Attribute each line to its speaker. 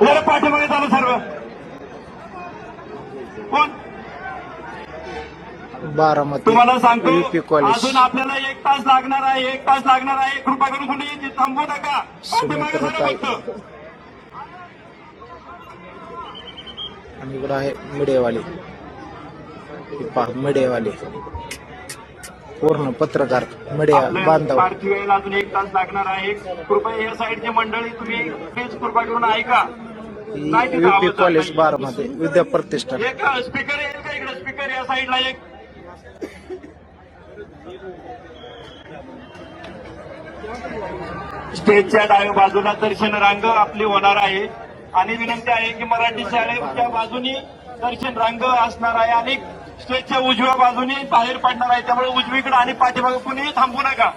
Speaker 1: जरा पाठीमागे चालू सर्व कोण
Speaker 2: बारामती
Speaker 1: तुम्हाला सांगतो
Speaker 2: UP कॉलेज
Speaker 1: अजून आपल्याला 1 तास लागणार आहे 1 तास लागणार आहे कृपा करून कोणी थांबवू नका पाठीमागे
Speaker 2: सुमित्रा
Speaker 1: सर्व
Speaker 2: ताई
Speaker 1: फक्त
Speaker 2: आणि इकडं आहे मीडियावाले पहा मीडियावाले पूर्ण पत्रकार मीडिया बांधव
Speaker 1: पार्थिव वेळेला अजून 1 तास लागणार आहे कृपया या साईडची मंडळी तुम्ही प्लीज कृपा करून ऐका काय तिथं
Speaker 2: UP
Speaker 1: आवाज
Speaker 2: कॉलेज
Speaker 1: नाही.
Speaker 2: बारामती विद्या प्रतिष्ठान
Speaker 1: एक स्पीकर येईल का इकडे स्पीकर या साईडला एक स्टेजच्या डाव्या बाजूला दर्शन रांग आपली होणार आहे आणि विनंती आहे की मराठी शाळेच्या बाजूनी दर्शन रांग असणार आहे आणि स्टेजच्या उजव्या बाजूनी बाहेर पडणार आहे त्यामुळे उजवीकडे आणि पाठीमागे कुणीही थांबू नका